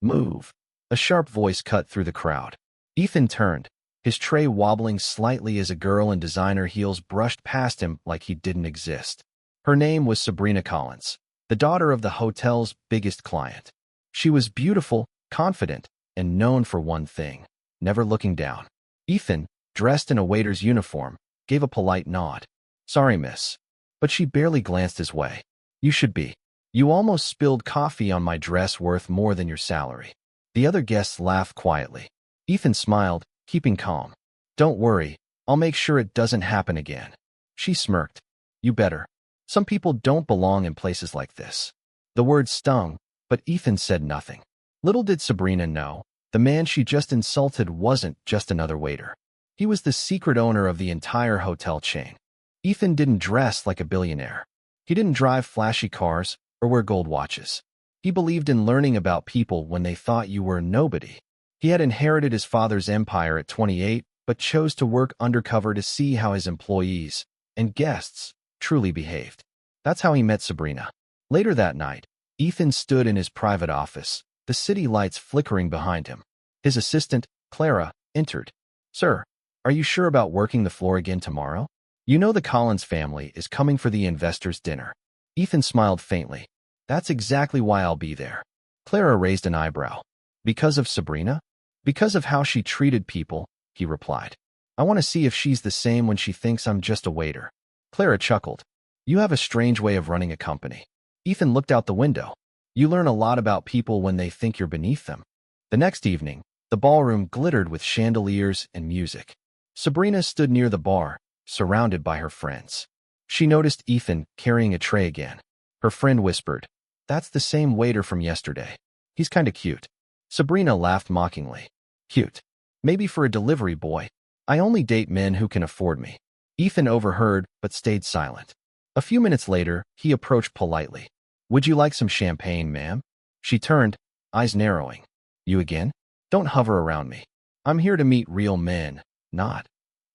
Move. A sharp voice cut through the crowd. Ethan turned, his tray wobbling slightly as a girl in designer heels brushed past him like he didn't exist. Her name was Sabrina Collins, the daughter of the hotel's biggest client. She was beautiful, confident, and known for one thing: never looking down. Ethan, dressed in a waiter's uniform, gave a polite nod. "Sorry, miss." But she barely glanced his way. "You should be. You almost spilled coffee on my dress worth more than your salary." The other guests laughed quietly. Ethan smiled, keeping calm. "Don't worry, I'll make sure it doesn't happen again." She smirked. "You better. Some people don't belong in places like this." The words stung, but Ethan said nothing. Little did Sabrina know, the man she just insulted wasn't just another waiter. He was the secret owner of the entire hotel chain. Ethan didn't dress like a billionaire. He didn't drive flashy cars or wear gold watches. He believed in learning about people when they thought you were nobody. He had inherited his father's empire at 28, but chose to work undercover to see how his employees and guests truly behaved. That's how he met Sabrina. Later that night, Ethan stood in his private office, the city lights flickering behind him. His assistant, Clara, entered. "Sir, are you sure about working the floor again tomorrow? You know the Collins family is coming for the investors' dinner." Ethan smiled faintly. "That's exactly why I'll be there." Clara raised an eyebrow. "Because of Sabrina?" "Because of how she treated people," he replied. "I want to see if she's the same when she thinks I'm just a waiter." Clara chuckled. "You have a strange way of running a company." Ethan looked out the window. "You learn a lot about people when they think you're beneath them." The next evening, the ballroom glittered with chandeliers and music. Sabrina stood near the bar, surrounded by her friends. She noticed Ethan carrying a tray again. Her friend whispered, "That's the same waiter from yesterday. He's kinda cute." Sabrina laughed mockingly. "Cute? Maybe for a delivery boy. I only date men who can afford me." Ethan overheard, but stayed silent. A few minutes later, he approached politely. "Would you like some champagne, ma'am?" She turned, eyes narrowing. "You again? Don't hover around me. I'm here to meet real men, not."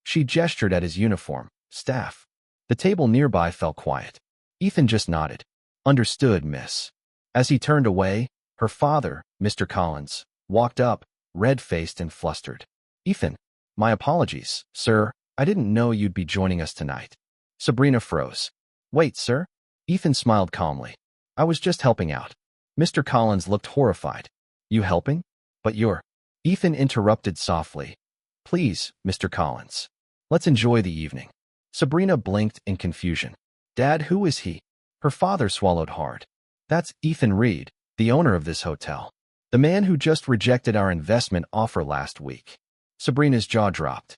She gestured at his uniform, staff. The table nearby fell quiet. Ethan just nodded. "Understood, miss." As he turned away, her father, Mr. Collins, walked up, red-faced and flustered. "Ethan, my apologies, sir. I didn't know you'd be joining us tonight." Sabrina froze. "Wait, sir?" Ethan smiled calmly. "I was just helping out." Mr. Collins looked horrified. "You helping? But you're—" Ethan interrupted softly. "Please, Mr. Collins. Let's enjoy the evening." Sabrina blinked in confusion. "Dad, who is he?" Her father swallowed hard. "That's Ethan Reed, the owner of this hotel. The man who just rejected our investment offer last week." Sabrina's jaw dropped.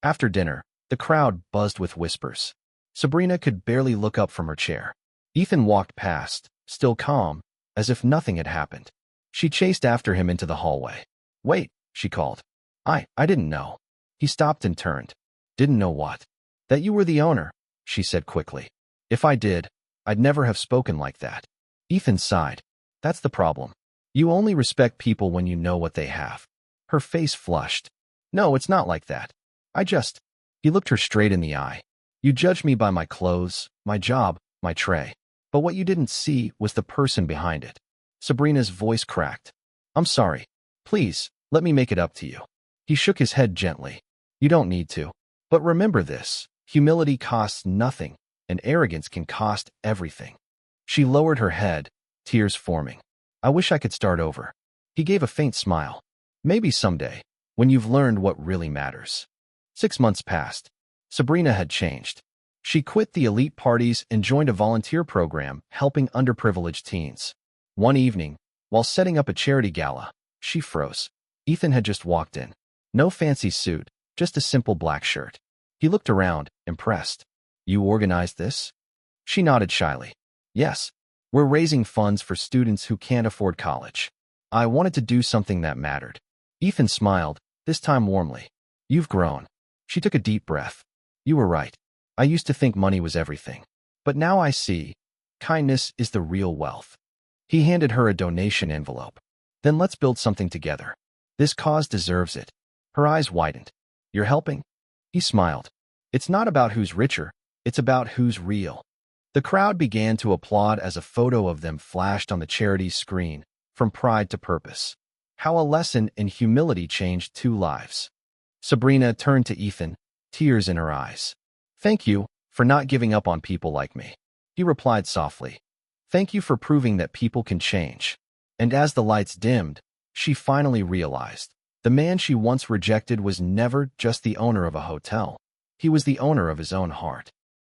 After dinner, the crowd buzzed with whispers. Sabrina could barely look up from her chair. Ethan walked past, still calm, as if nothing had happened. She chased after him into the hallway. "Wait," she called. I didn't know." He stopped and turned. "Didn't know what?" "That you were the owner," she said quickly. "If I did, I'd never have spoken like that." Ethan sighed. "That's the problem. You only respect people when you know what they have." Her face flushed. "No, it's not like that. I just—" He looked her straight in the eye. "You judged me by my clothes, my job, my tray. But what you didn't see was the person behind it." Sabrina's voice cracked. "I'm sorry. Please, let me make it up to you." He shook his head gently. "You don't need to. But remember this, humility costs nothing, and arrogance can cost everything." She lowered her head, tears forming. "I wish I could start over." He gave a faint smile. "Maybe someday, when you've learned what really matters." 6 months passed. Sabrina had changed. She quit the elite parties and joined a volunteer program helping underprivileged teens. One evening, while setting up a charity gala, she froze. Ethan had just walked in. No fancy suit, just a simple black shirt. He looked around, impressed. "You organized this?" She nodded shyly. "Yes. We're raising funds for students who can't afford college. I wanted to do something that mattered." Ethan smiled, this time warmly. "You've grown." She took a deep breath. "You were right. I used to think money was everything. But now I see, kindness is the real wealth." He handed her a donation envelope. "Then let's build something together. This cause deserves it." Her eyes widened. "You're helping?" He smiled. "It's not about who's richer, it's about who's real." The crowd began to applaud as a photo of them flashed on the charity's screen, from pride to purpose. How a lesson in humility changed 2 lives. Sabrina turned to Ethan, tears in her eyes. "Thank you for not giving up on people like me," he replied softly. "Thank you for proving that people can change." And as the lights dimmed, she finally realized the man she once rejected was never just the owner of a hotel. He was the owner of his own heart.